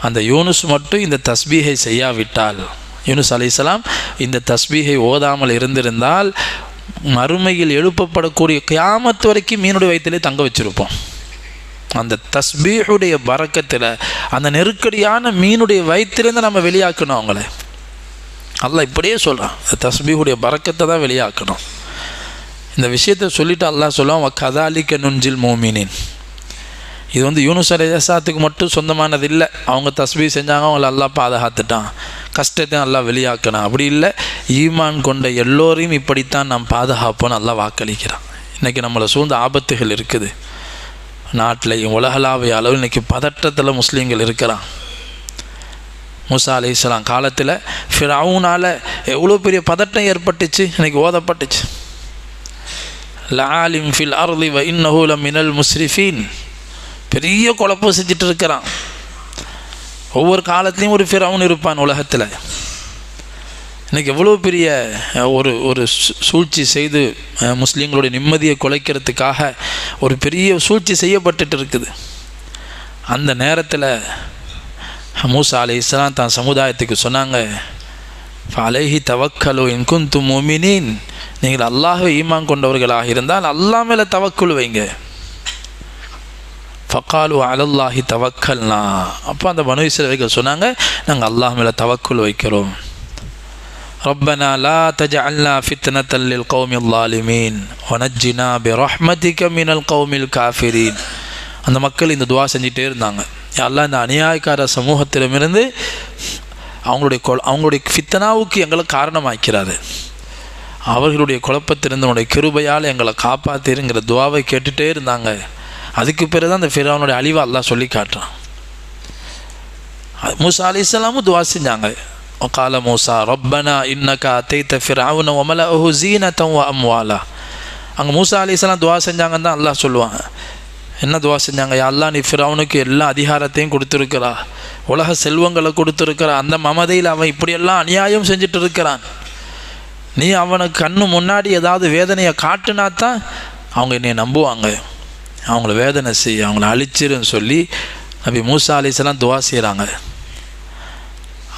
அந்த யூனுஸ் மட்டும் இந்த தஸ்பீஹை செய்யாவிட்டால், யூனுஸ் அலைஹிஸ்ஸலாம் இந்த தஸ்பீஹை ஓதாமல் இருந்திருந்தால் மறுமையில் எழுப்பப்படக்கூடிய கியாமத் வரைக்கும் மீனுடைய வயிற்றிலே தங்க வச்சிருப்போம். அந்த தஸ்பீஹுடைய பரக்கத்தில், அந்த நெருக்கடியான மீனுடைய வயிற்றிலேருந்து நம்ம வெளியாக்கணும் அவங்கள. அல்லாஹ் இப்படியே சொல்கிறான், தஸ்பீஹுடைய பரக்கத்தை தான் வெளியாக்கணும். இந்த விஷயத்தை சொல்லிவிட்டு அல்லாஹ் சொல்லுவான், கதாலிக்க நுஞ்சில் மூமினின். இது யூனுஸ் அலைஹிஸ்ஸலாத்துக்கு மட்டும் சொந்தமானது இல்லை. அவங்க தஸ்பீஹ் செஞ்சாங்க, அவங்கள அல்லாஹ் பாதுகாத்துட்டான், கஷ்டத்தை அல்லாஹ் வெளியாக்கணும். அப்படி இல்லை, ஈமான் கொண்ட எல்லோரையும் இப்படித்தான் நாம் பாதுகாப்போன்னு அல்லாஹ் வாக்களிக்கிறான். இன்றைக்கி நம்மளை சூழ்ந்த ஆபத்துகள் இருக்குது. நாட்டிலையும் உலகளாவிய அளவில் இன்றைக்கி பதற்றத்தில் முஸ்லீம்கள் இருக்கிறான். மூசா அலைஹிஸ்ஸலாம் காலத்தில் ஃபிரௌனால் எவ்வளோ பெரிய பதட்டம் ஏற்பட்டுச்சு, இன்றைக்கி ஓதப்பட்டுச்சு. லஆலிம் ஃபில் அர்லி வ இன்னஹு லமினல் முஸ்ரிஃபீன். பெரிய குழப்பம் செஞ்சுட்டு இருக்கிறான். ஒவ்வொரு காலத்துலேயும் ஒரு ஃபிரௌன் இருப்பான் உலகத்தில். இன்றைக்கி எவ்வளோ பெரிய ஒரு சூழ்ச்சி செய்து முஸ்லீம்களுடைய நிம்மதியை குலைக்கிறதுக்காக ஒரு பெரிய சூழ்ச்சி செய்யப்பட்டுட்டு இருக்குது. அந்த நேரத்தில் மூசா அலைஹிஸ்ஸலாம் தான் சமுதாயத்துக்கு சொன்னாங்க, அலைஹி தவக்கலு இன் குன்தும் முஃமினீன், நீங்கள் அல்லாஹ்வை ஈமான் கொண்டவர்களாக இருந்தால் அல்லாஹ் மேலே தவக்குல் வைங்க. ஃபகாலு அலல்லாஹி தவக்கல்னா, அப்போ அந்த பனு இஸ்ரவேலர்கள் சொன்னாங்க, நாங்கள் அல்லாஹ் மேலே தவக்குல் வைக்கிறோம். ரப்பனா லா தஜஅல்னா ஃபித்னத்தல் லில் கௌமில் ஸாலிமீன் வனஜ்ஜினா பிரஹ்மதிக மினல் கௌமில் காஃபிரீன். அந்த மக்கள் இந்த துவா செஞ்சிட்டே இருந்தாங்க, யா அல்லாஹ் இந்த அநியாயக்கார சமூகத்திடமிருந்து அவங்களுடைய ஃபித்னாவுக்கு எங்களை காரணமாக்கிறாரு, அவர்களுடைய குழப்பத்திலிருந்து உன்னுடைய கிருபையால் எங்களை காப்பாற்றிருங்கிற துவாவை கேட்டுகிட்டே இருந்தாங்க. அதுக்கு பிறகு தான் அந்த ஃபிரௌனுடைய அழிவை அல்லாஹ் சொல்லி காட்டுறான். மூசா அலைஹிஸ்ஸலாமும் துவா செஞ்சாங்க. கால மூசா ரப்பனா இன்னக அத்தைத ஃபிரௌன வமலஅஹு ஸீனத்தன் வ அம்வாலா. அங்கே மூசா அலைஹிஸ்ஸலாம் துவா செஞ்சாங்கன்னு தான் அல்லாஹ் சொல்லுவாங்க. என்ன துவா செஞ்சாங்க? யா அல்லாஹ் நீ ஃபிரௌனுக்கு எல்லா அதிகாரத்தையும் கொடுத்துருக்கிறா, உலக செல்வங்களை கொடுத்துருக்கிறா, அந்த மமதையில் அவன் இப்படியெல்லாம் அநியாயம் செஞ்சுட்டு இருக்கிறான், நீ அவனுக்கு கண்ணு முன்னாடி ஏதாவது வேதனையை காட்டுனா தான் அவங்க என்னை நம்புவாங்க, அவங்கள வேதனை செய்ய, அவங்கள அழிச்சிருன்னு சொல்லி நபி மூசா அலைஹிஸ்ஸலாம் துவா செய்கிறாங்க.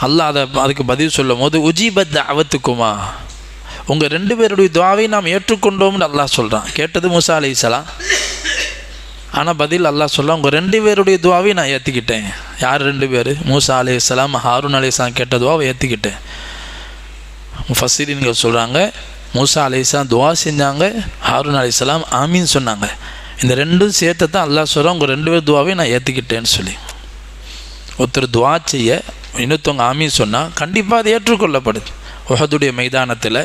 அல்லாஹ் அதுக்கு பதில் சொல்லும் போது உஜீபத் அவத்துக்குமா, உங்கள் 2 பேருடைய துவாவை நாம் ஏற்றுக்கொண்டோம்னு அல்லாஹ் சொல்கிறான். கேட்டது மூசா அலைஹிஸ்ஸலாம், ஆனால் பதில் அல்லாஹ் சொல்ல, உங்கள் 2 பேருடைய துவாவை நான் ஏற்றிக்கிட்டேன். யார் 2 பேர்? மூசா அலைஹிஸ்ஸலாம் ஹாரூன் அலைஹிஸ்ஸலாம் கேட்ட துவாவை ஏற்றிக்கிட்டேன். முஃபஸ்ஸிரீன்கள் சொல்கிறாங்க, மூசா அலைஹிஸ்ஸலாம் துவா செஞ்சாங்க, ஹாரூன் அலைஹிஸ்ஸலாம் ஆமீன் சொன்னாங்க. இந்த 2 சேர்த்து தான் அல்லாஹ் சொல்கிறான், உங்கள் 2 பேர் துவாவை நான் ஏற்றிக்கிட்டேன்னு சொல்லி. ஒருத்தர் துவா செய்ய இன்னொருத்தவங்க ஆமீன் சொன்னால் கண்டிப்பாக அது ஏற்றுக்கொள்ளப்படுது. உஹதுடைய மைதானத்தில்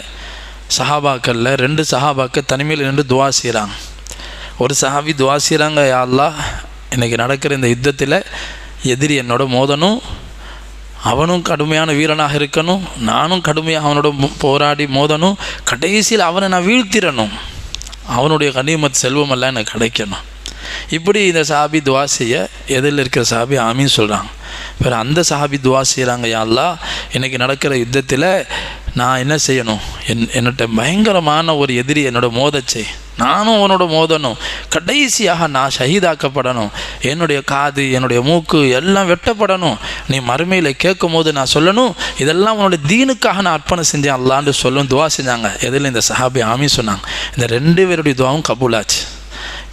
சஹாபாக்களில் 2 சஹாபாக்கள் தனிமையில் நின்று துவா செய்கிறாங்க. ஒரு சஹாபி துவா செய்கிறாங்க, யா அல்லாஹ் இன்றைக்கி நடக்கிற இந்த யுத்தத்தில் எதிரி என்னோட மோதணும், அவனும் கடுமையான வீரனாக இருக்கணும், நானும் கடுமையாக அவனோட போராடி மோதணும், கடைசியில் அவனை நான் வீழ்த்திடணும், அவனுடைய கனிமத் செல்வமெல்லாம் எனக்கு கிடைக்கணும். இப்படி இந்த சஹாபி துவா செய்ய எதிரில் இருக்கிற சஹாபி ஆமீன் சொல்கிறாங்க. வேறு அந்த சஹாபி துவா செய்கிறாங்க, யா அல்லாஹ் இன்றைக்கி நடக்கிற யுத்தத்தில் நான் என்ன செய்யணும், என்னட்ட பயங்கரமான ஒரு எதிரி என்னோட மோதச்சை, நானும் அவனோட மோதணும், கடைசியாக நான் ஷஹீதாக்கப்படணும், என்னுடைய காது என்னுடைய மூக்கு எல்லாம் வெட்டப்படணும், நீ மறுமையில் கேட்கும் போது நான் சொல்லணும், இதெல்லாம் உன்னுடைய தீனுக்காக நான் அர்ப்பணம் செஞ்சேன் அல்லான்னு சொல்லணும் துவா செஞ்சாங்க. எதில் இந்த சஹாபி ஆமீன் சொன்னாங்க. இந்த 2 பேருடைய துவாவும் கபூலாச்சு.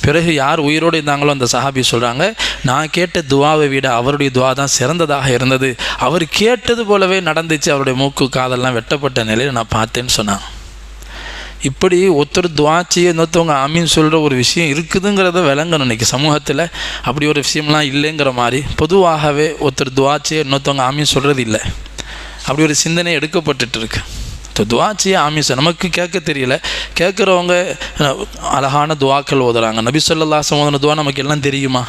பிறகு யார் உயிரோடு இருந்தாங்களோ அந்த சஹாபி சொல்கிறாங்க, நான் கேட்ட துவாவை விட அவருடைய துவா தான் சிறந்ததாக இருந்தது, அவர் கேட்டது போலவே நடந்துச்சு, அவருடைய மூக்கு காதெல்லாம் வெட்டப்பட்ட நிலையில் நான் பார்த்தேன்னு சொன்னாங்க. இப்படி ஒருத்தர் துவாச்சியை இன்னொருத்தவங்க ஆமீன் சொல்கிற ஒரு விஷயம் இருக்குதுங்கிறத விளங்கணும். இன்றைக்கி சமூகத்தில் அப்படி ஒரு விஷயம்லாம் இல்லைங்கிற மாதிரி பொதுவாகவே ஒருத்தர் துவாச்சியை இன்னொருத்தவங்க ஆமீன் சொல்கிறது இல்லை, அப்படி ஒரு சிந்தனை எடுக்கப்பட்டுட்டு இருக்கு. துவாச்சியை ஆமீன் நமக்கு கேட்க தெரியல, கேட்குறவங்க அழகான துவாக்கள் ஓதுறாங்க. நபி ஸல்லல்லாஹு அலைஹி வஸல்லம் துவா நமக்கு எல்லாம் தெரியுமா?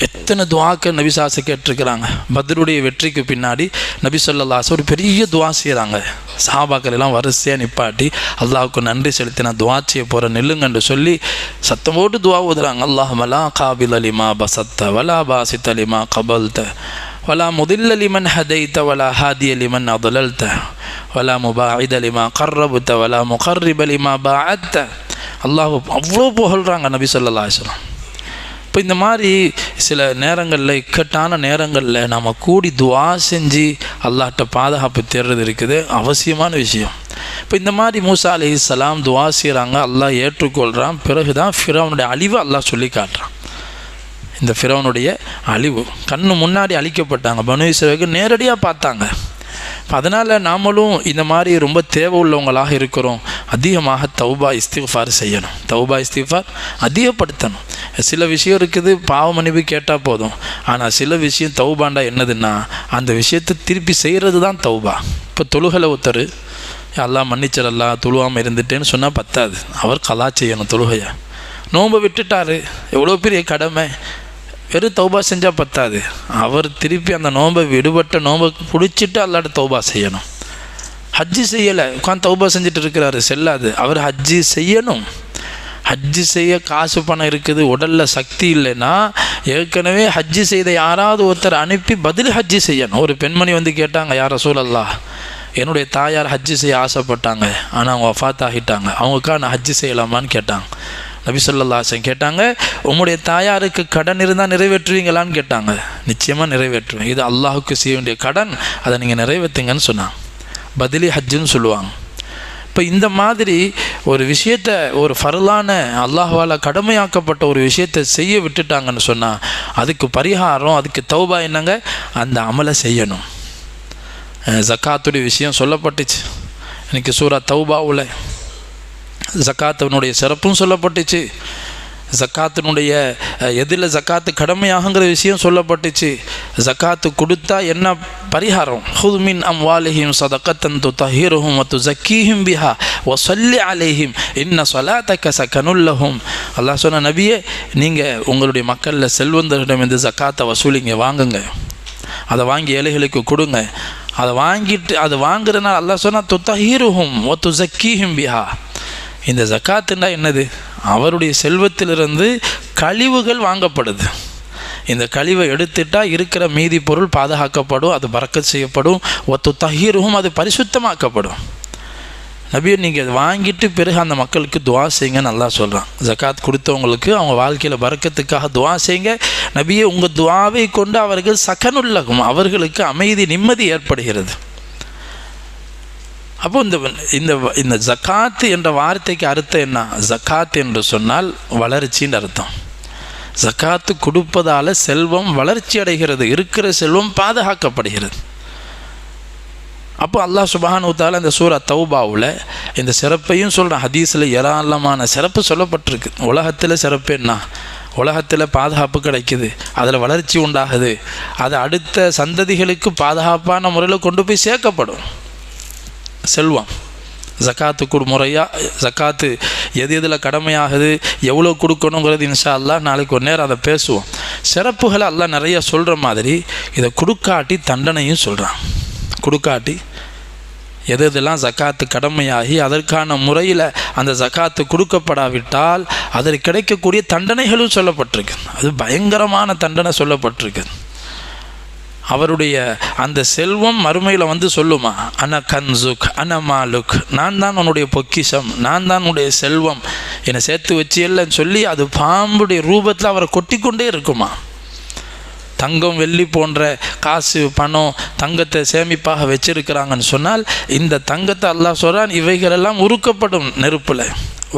எத்தனை துவாக்கள் நபி சாசை கேட்டிருக்கிறாங்க. பத்ருடைய வெற்றிக்கு பின்னாடி நபி ஸல்லல்லாஹு அலைஹி ஒரு பெரிய துவா செய்கிறாங்க. சஹாபாக்கள் எல்லாம் வரிசையாக நிப்பாட்டி அல்லாஹ்வுக்கு நன்றி செலுத்தி நான் துவா செய்ய போகிற நெல்லுங்கன்னு சொல்லி சத்தம் போட்டு துவா ஓதுறாங்க. அல்லாஹும்ம லா காபில லிமா பஸத்த வலா பாசித லிமா கபல்த வலா முதில்ல லிமன் ஹதைத வலா ஹாதிய லிமன் அதலல்த வலா முபாஇத லிமா கர்ரபுத்த வலா முகர்ரிப லிமா பாஅத்த. அல்லாஹ் அவ்வளோ புகழ்கிறாங்க நபி ஸல்லல்லாஹு அலைஹி வஸல்லம். இப்போ இந்த மாதிரி சில நேரங்களில் இக்கட்டான நேரங்களில் நாம் கூடி துவா செஞ்சு அல்லாஹ்ட்ட பாதுகாப்பு தேடுறது இருக்குது அவசியமான விஷயம். இப்போ இந்த மாதிரி மூசா அலைஹிஸ்ஸலாம் துவா செய்கிறாங்க, அல்லாஹ் ஏற்றுக்கொள்கிறான். பிறகு தான் ஃபிரௌனுடைய அழிவு அல்லாஹ் சொல்லி காட்டுறான். இந்த ஃபிரௌனுடைய அழிவு கண்ணு முன்னாடி அழிக்கப்பட்டாங்க, பனு இஸ்ரவேலர்கள் நேரடியாக பார்த்தாங்க. அதனால் நாமளும் இந்த மாதிரி ரொம்ப தேவை உள்ளவங்களாக இருக்கிறோம். அதிகமாக தௌபா இஸ்திஃபார் செய்யணும், தௌபா இஸ்திஃபார் அதிகப்படுத்தணும். சில விஷயம் இருக்குது, பாவ மன்னிப்பு கேட்டால் போதும். ஆனால் சில விஷயம் தௌபாண்டா என்னதுன்னா அந்த விஷயத்தை திருப்பி செய்கிறது தான் தௌபா. இப்போ தொழுகலை ஒருத்தர் அல்லாஹ் மன்னிச்சிடலாம் தொழுவாமல் இருந்துட்டேன்னு சொன்னால் பத்தாது, அவர் கலா செய்யணும் தொழுகையை. நோன்பை விட்டுட்டார், எவ்வளோ பெரிய கடமை, வெறும் தௌபா செஞ்சால் பத்தாது, அவர் திருப்பி அந்த நோன்பை விடுபட்ட நோன்பை பிடிச்சிட்டு அல்லாட்ட தௌபா செய்யணும். ஹஜ்ஜி செய்யலை, உட்காந்து தௌபா செஞ்சுட்டு இருக்கிறாரு, செல்லாது. அவர் ஹஜ்ஜி செய்யணும். ஹஜ்ஜி செய்ய காசு பணம் இருக்குது, உடலில் சக்தி இல்லைன்னா ஏற்கனவே ஹஜ்ஜி செய்த யாராவது ஒருத்தர் அனுப்பி பதில் ஹஜ்ஜி செய்யணும். ஒரு பெண்மணி வந்து கேட்டாங்க, யா ரசூலல்லாஹ் என்னுடைய தாயார் ஹஜ்ஜு செய்ய ஆசைப்பட்டாங்க, ஆனால் அவங்க வஃபாத் ஆகிட்டாங்க, அவங்களுக்காக நான் ஹஜ்ஜு செய்யலாமான்னு கேட்டாங்க. நபி ஸல்லல்லாஹு அலைஹி வஸல்லம் கேட்டாங்க, உங்களுடைய தாயாருக்கு கடன் இருந்தால் நிறைவேற்றுவீங்களான்னு கேட்டாங்க. நிச்சயமாக நிறைவேற்றுவேன், இது அல்லாஹுக்கு செய்ய வேண்டிய கடன், அதை நீங்கள் நிறைவேற்றுங்கன்னு சொன்னாங்க. பதிலி ஹஜ்ஜுன்னு சொல்லுவாங்க. இப்போ இந்த மாதிரி ஒரு விஷயத்தை, ஒரு ஃபர்லான அல்லாஹ்வால் கடமையாக்கப்பட்ட ஒரு விஷயத்தை செய்ய விட்டுட்டாங்கன்னு சொன்னால் அதுக்கு பரிகாரம், அதுக்கு தௌபா என்னங்க, அந்த அமலை செய்யணும். ஜக்காத்துடைய விஷயம் சொல்லப்பட்டுச்சு இன்றைக்கி சூரா தௌபாவில். ஜக்காத்தினுடைய சிறப்பும் சொல்லப்பட்டுச்சு, ஜக்காத்தினுடைய எதில் ஜக்காத்து கடமையாகுங்கிற விஷயம் சொல்லப்பட்டுச்சு. ஜக்காத்து கொடுத்தா என்ன பரிகாரம், ஹுத் மின் அம்வாலிஹிம் ஸதகத்தன் துதஹிருஹும் வ துஸக்கீஹிம் பிஹா வ ஸல்லி அலைஹிம் இன்ன ஸலாத்தக ஸகனுல் லஹும். அல்லாஹ் சொன்ன, நபியே நீங்கள் உங்களுடைய மக்களில் செல்வந்தரிடம் இந்த ஜக்காத்தை வசூலிங்க, வாங்குங்க, அதை வாங்கி ஏழைகளுக்கு கொடுங்க. அதை வாங்கிட்டு அது வாங்குறதுனால அல்லாஹ் சொன்னால் துதஹிருஹும் வ துஸக்கீஹிம் பிஹா. இந்த ஜக்காத்துன்னா என்னது, அவருடைய செல்வத்திலிருந்து கழிவுகள் வாங்கப்படுது. இந்த கழிவை எடுத்துட்டால் இருக்கிற மீதி பொருள் பாதுகாக்கப்படும், அது பரக்கத் செய்யப்படும். ஒத்து தஹீரும், அது பரிசுத்தமாக்கப்படும். நபியை நீங்கள் வாங்கிட்டு பிறகு அந்த மக்களுக்கு துவா செய்யுங்க நல்லா சொல்கிறான். ஜக்காத் கொடுத்தவங்களுக்கு அவங்க வாழ்க்கையில் பரக்கத்துக்காக துவா செய்யுங்க. நபியை உங்கள் துவாவை கொண்டு அவர்கள் சகனுள்ளகும், அவர்களுக்கு அமைதி நிம்மதி ஏற்படுகிறது. அப்போ இந்த இந்த ஜக்காத்து என்ற வார்த்தைக்கு அர்த்தம் என்ன, ஜக்காத் என்று சொன்னால் வளர்ச்சின்னு அர்த்தம். ஜக்காத்து கொடுப்பதால் செல்வம் வளர்ச்சி அடைகிறது, இருக்கிற செல்வம் பாதுகாக்கப்படுகிறது. அப்போ அல்லாஹ் சுப்ஹானஹு வ தஆலா இந்த சூரா தௌபாவில் இந்த சிறப்பையும் சொல்கிறான். ஹதீஸில் ஏராளமான சிறப்பு சொல்லப்பட்டிருக்கு. உலகத்தில் சிறப்பு என்ன, உலகத்தில் பாதுகாப்பு கிடைக்குது, அதில் வளர்ச்சி உண்டாகுது, அது அடுத்த சந்ததிகளுக்கு பாதுகாப்பான முறையில் கொண்டு போய் சேர்க்கப்படும். செல்வம் ஜக்காத்து முறையாக ஜக்காத்து எது எதில் கடமையாகுது, எவ்வளோ கொடுக்கணுங்கிறது இன்ஷா அல்லாஹ் நாளைக்கு ஒரு நேரம் அதை பேசுவோம். சிறப்புகளை அல்லாஹ் நிறைய சொல்கிற மாதிரி இதை கொடுக்காட்டி தண்டனையும் சொல்கிறான். கொடுக்காட்டி எது எதெல்லாம் ஜக்காத்து கடமையாகி அதற்கான முறையில் அந்த ஜக்காத்து கொடுக்கப்படாவிட்டால் அதற்கு கிடைக்கக்கூடிய தண்டனைகளும் சொல்லப்பட்டிருக்கு. அது பயங்கரமான தண்டனை சொல்லப்பட்டிருக்கு. அவருடைய அந்த செல்வம் மறுமையில் வந்து சொல்லுமா, அன கன்சுக் அன மாலுக், நான் தான் உன்னுடைய பொக்கிஷம், நான் தான் உன்னுடைய செல்வம், என்னை சேர்த்து வச்சியல்லன்னு சொல்லி அது பாம்புடைய ரூபத்தில் அவரை கொட்டிக்கொண்டே இருக்குமா. தங்கம் வெள்ளி போன்ற காசு பணம் தங்கத்தை சேமிப்பாக வச்சிருக்கிறாங்கன்னு சொன்னால் இந்த தங்கத்தை அல்லாஹ் சொல்கிறான் இவைகளெல்லாம் உருக்கப்படும் நெருப்பில்.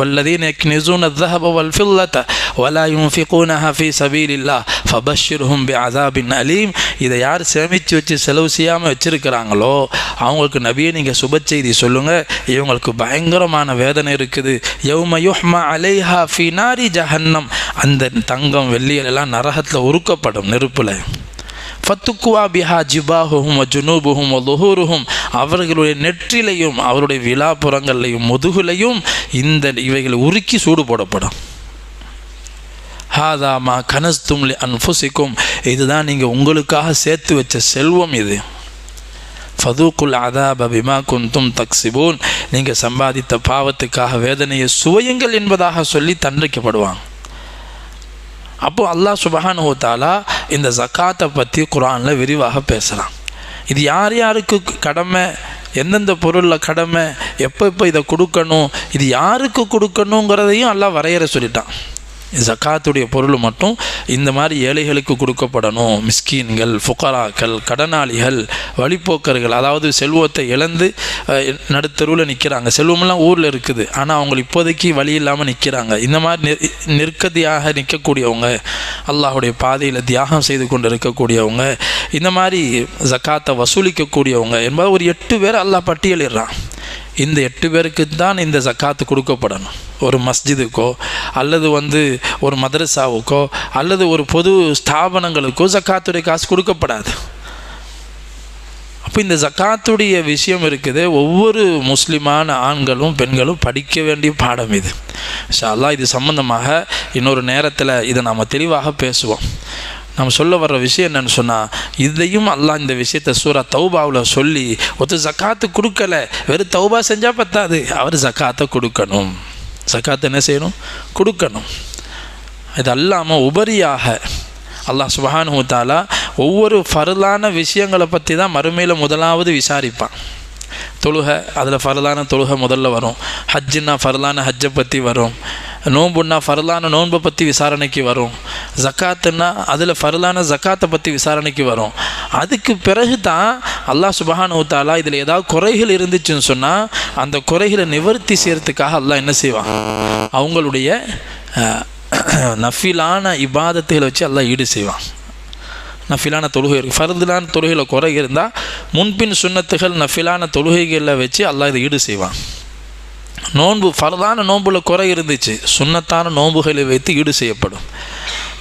والذين يكنزون الذهب والفضة ولا ينفقونها في سبيل الله فبشرهم بعذاب أليم. இதை யார் சேமித்து வச்சு செலவு செய்யாமல் வச்சுருக்கிறாங்களோ அவங்களுக்கு நபியை நீங்கள் சுப செய்தி சொல்லுங்கள், இவங்களுக்கு பயங்கரமான வேதனை இருக்குது. யௌம யுஹ்மா அலைஹா ஃபி நாரி ஜஹன்னம், அந்த தங்கம் வெள்ளியெல்லாம் நரகத்தில் உருக்கப்படும் நெருப்பில். ஃபத்துக்குவா பிஹா ஜிபாஹும் ஜுனூபுஹும் லுஹூருஹும், அவர்களுடைய நெற்றிலையும் அவருடைய விழாப்புறங்கள்லையும் முதுகுலையும் இந்த இவைகளை உருக்கி சூடு போடப்படும். ஹாதா மா கனஸ்தும் லி அன்ஃபுசிக்கும், இதுதான் நீங்கள் உங்களுக்காக சேர்த்து வச்ச செல்வம் இது. ஃபதூக்குல் அதாப பிமா குந்தும் தக்ஸிபூன், நீங்கள் சம்பாதித்த பாவத்துக்காக வேதனையை சுவையுங்கள் என்பதாக சொல்லி தண்டிக்கப்படுவாங்க. அப்போது அல்லாஹ் சுப்ஹானஹு வ தஆலா இந்த ஜக்காத்தை பற்றி குர்ஆனில் விரிவாக பேசுகிறான். இது யார் யாருக்கு கடமை, எந்தெந்த பொருளில் கடமை, எப்போ இதை கொடுக்கணும், இது யாருக்கு கொடுக்கணுங்கிறதையும் அல்லாஹ் வரையறை சொல்லிட்டான். ஜக்காத்துடைய பொருள் மட்டும் இந்த மாதிரி ஏழைகளுக்கு கொடுக்கப்படணும். மிஸ்கீன்கள், ஃபுகராக்கள், கடனாளிகள், வழிப்போக்கர்கள், அதாவது செல்வத்தை இழந்து நடுத்தருவில் நிற்கிறாங்க. செல்வமெல்லாம் ஊரில் இருக்குது, ஆனால் அவங்க இப்போதைக்கு வழி இல்லாமல் நிற்கிறாங்க. இந்த மாதிரி நிற்கதியாக நிற்கக்கூடியவங்க, அல்லாஹுடைய பாதையில் தியாகம் செய்து கொண்டு இருக்கக்கூடியவங்க, இந்த மாதிரி ஜக்காத்தை வசூலிக்கக்கூடியவங்க என்பதை ஒரு 8 பேர் அல்லாஹ் பட்டியலிடுறான். இந்த 8 பேருக்கு தான் இந்த ஜக்காத்து கொடுக்கப்படணும். ஒரு மஸ்ஜிதுக்கோ அல்லது ஒரு மதரசாவுக்கோ அல்லது ஒரு பொது ஸ்தாபனங்களுக்கோ ஜக்காத்துடைய காசு கொடுக்கப்படாது. அப்போ இந்த ஜக்காத்துடைய விஷயம் இருக்குது, ஒவ்வொரு முஸ்லிமான ஆண்களும் பெண்களும் படிக்க வேண்டிய பாடம் இது. இன்ஷா அல்லாஹ் இது சம்பந்தமாக இன்னொரு நேரத்தில் இதை நாம் தெளிவாக பேசுவோம். நம்ம சொல்ல வர்ற விஷயம் என்னன்னு சொன்னால், இதையும் அல்லாஹ் இந்த விஷயத்தை சூரா தௌபாவில் சொல்லி, ஒருத்தர் ஜக்காத்து கொடுக்கல, வெறும் தௌபா செஞ்சால் பத்தாது, அவர் ஜக்காத்தை கொடுக்கணும். ஜக்காத்தை என்ன செய்யணும், கொடுக்கணும். இது அல்லாமல் உபரியாக அல்லாஹ் சுப்ஹானஹு வ தஆலா ஒவ்வொரு ஃபர்லான விஷயங்களை பற்றி தான் மறுமையில் முதலாவது விசாரிப்பான். தொழுகை, அதில் ஃபர்லான தொழுகை முதல்ல வரும். ஹஜ்ஜுன்னா ஃபர்லான ஹஜ்ஜை பற்றி வரும். நோன்புன்னா ஃபர்லான நோன்பை பற்றி விசாரணைக்கு வரும். ஜக்காத்துன்னா அதில் ஃபர்லான ஜக்காத்தை பற்றி விசாரணைக்கு வரும். அதுக்கு பிறகு தான் அல்லாஹ் சுப்ஹானஹு வ தஆலா இதில் ஏதாவது குறைகள் இருந்துச்சுன்னு சொன்னால் அந்த குறைகளை நிவர்த்தி செய்கிறதுக்காக அல்லாஹ் என்ன செய்வான், அவங்களுடைய நஃபிலான இபாதத்துகளை வச்சு அல்லாஹ் ஈடு செய்வான். நஃபிலான தொழுகை இருக்குது, ஃபர்திலான தொழுகையில் குறை இருந்தால் முன்பின் சுன்னத்துகள் நஃபிலான தொழுகைகளில் வச்சு அல்லாஹ் இதை ஈடு செய்வான். நோன்பு ஃபர்தான நோன்புல குறை இருந்துச்சு, சுன்னத்தான நோன்புகளை வைத்து ஈடு செய்யப்படும்.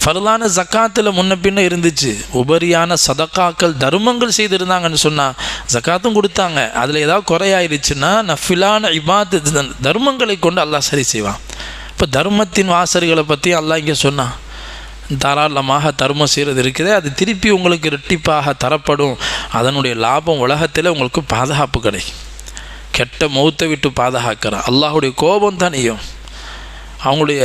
ஃபர்தான ஜக்காத்தில் முன்ன பின்ன இருந்துச்சு, உபரியான சதக்காக்கள் தர்மங்கள் செய்திருந்தாங்கன்னு சொன்னால் ஜக்காத்தும் கொடுத்தாங்க, அதில் ஏதாவது குறையாயிருச்சுன்னா நஃபிலான இபாதத்து தர்மங்களை கொண்டு அல்லாஹ் சரி செய்வான். இப்போ தர்மத்தின் வாசல்களை பற்றி அல்லாஹ் இங்கே சொன்னான். தாராளமாக தர்மம் செய்கிறது இருக்குது, அது திருப்பி உங்களுக்கு இரட்டிப்பாக தரப்படும். அதனுடைய லாபம் உலகத்தில் உங்களுக்கு பாதுகாப்பு கிடைக்கும். கெட்ட மௌத்தை விட்டு பாதுகாக்கிறான். அல்லாஹுடைய கோபம் தனியும், அவங்களுடைய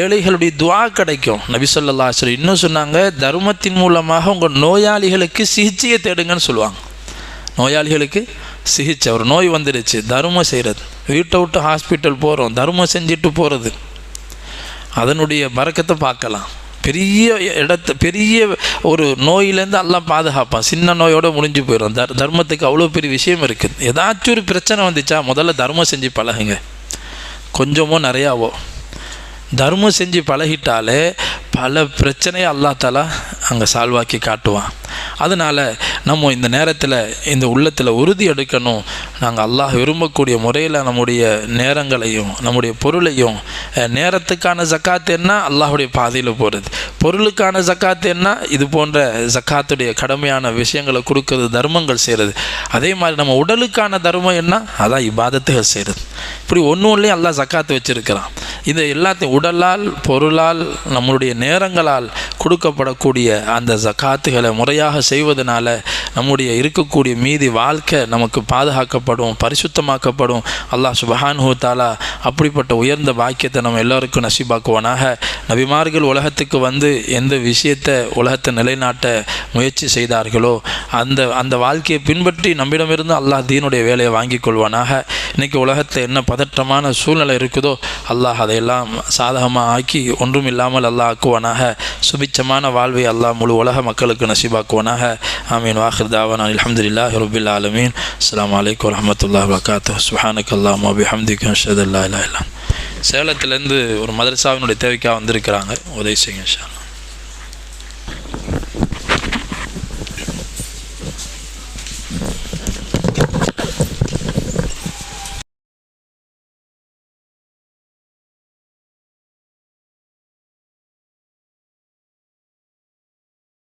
ஏழைகளுடைய துஆ கிடைக்கும். நபி ஸல்லல்லாஹு அலைஹி வஸல்லம் இன்னும் சொன்னாங்க, தர்மத்தின் மூலமாக உங்கள் நோயாளிகளுக்கு சிகிச்சையை தேடுங்கன்னு சொல்லுவாங்க. நோயாளிகளுக்கு சிகிச்சை, ஒரு நோய் வந்துடுச்சு, தர்மம் செய்கிறது. வீட்டை விட்டு ஹாஸ்பிட்டல் போகிறோம், தர்மம் செஞ்சுட்டு போகிறது, அதனுடைய பரக்கத்தை பார்க்கலாம். பெரிய ஒரு நோயிலேருந்து எல்லாம் பாதுகாப்பான். சின்ன நோயோடு முடிஞ்சு போயிடும். தர்மத்துக்கு அவ்வளோ பெரிய விஷயம் இருக்குது. ஏதாச்சும் ஒரு பிரச்சனை வந்துச்சா முதல்ல தர்மம் செஞ்சு பழகுங்க, கொஞ்சமோ நிறையாவோ. தர்மம் செஞ்சு பழகிட்டாலே பல பிரச்சனையை அல்லாஹ் தஆலா அங்கே சால்வாக்கி காட்டுவான். அதனால் நம்ம இந்த நேரத்தில் இந்த உள்ளத்தில் உறுதி எடுக்கணும், நாங்கள் அல்லாஹ் விரும்பக்கூடிய முறையில் நம்முடைய நேரங்களையும் நம்முடைய பொருளையும், நேரத்துக்கான ஜக்காத்து என்ன அல்லாஹுடைய பாதையில் போகிறது, பொருளுக்கான ஜக்காத்து என்ன இது போன்ற ஜக்காத்துடைய கடமையான விஷயங்களை கொடுக்கறது, தர்மங்கள் செய்கிறது. அதே மாதிரி நம்ம உடலுக்கான தர்மம் என்ன, அதான் இபாதத்துகள் செய்கிறது. இப்படி ஒன்றுலையும் அல்லாஹ் ஜக்காத்து வச்சுருக்கிறான். இது எல்லாத்தையும் உடலால் பொருளால் நம்மளுடைய நேரங்களால் கொடுக்கப்படக்கூடிய அந்த ஜக்காத்துகளை முறையாக செய்வதனால நம்முடைய இருக்கக்கூடிய மீதி வாழ்க்கை நமக்கு பாதுகாக்கப்படும், பரிசுத்தமாக்கப்படும். அல்லாஹ் சுப்ஹானஹு வ தஆலா அப்படிப்பட்ட உயர்ந்த பாக்கியத்தை நம்ம எல்லோருக்கும் நசீபாக்குவானாக. நபிமார்கள் உலகத்துக்கு வந்து எந்த விஷயத்தை உலகத்தை நிலைநாட்ட முயற்சி செய்தார்களோ அந்த வாழ்க்கையை பின்பற்றி நம்மிடமிருந்து அல்லாஹ் தீனுடைய வேலையை வாங்கி கொள்வானாக. இன்றைக்கி உலகத்தில் என்ன பதற்றமான சூழ்நிலை இருக்குதோ அல்லாஹ் அதையெல்லாம் சாதகமாக ஆக்கி ஒன்றும் இல்லாமல் அல்லாஹ் ஆக்குவானாக. சுபிச்சமான வாழ்வை அல்லாஹ் முழு உலக மக்களுக்கு நசீபாக்குவானாக. ஆமீன். வாஹிர் தாவானா அல்ஹம்துலில்லாஹி ரப்பில் ஆலமீன். அஸ்ஸலாமு அலைக்கும் வரஹ்மத்துல்லாஹி வபரகாத்துஹு. சுப்ஹானக்கல்லாஹும்ம வபிஹம்திக அஷ்ஹது அல்லா இலாஹா இல்லா அன்த. சேலத்திலேருந்து ஒரு மதரசாவினுடைய தேவைக்காக வந்திருக்கிறாங்க, உதவி செய்யுங்க இன்ஷா அல்லாஹ்.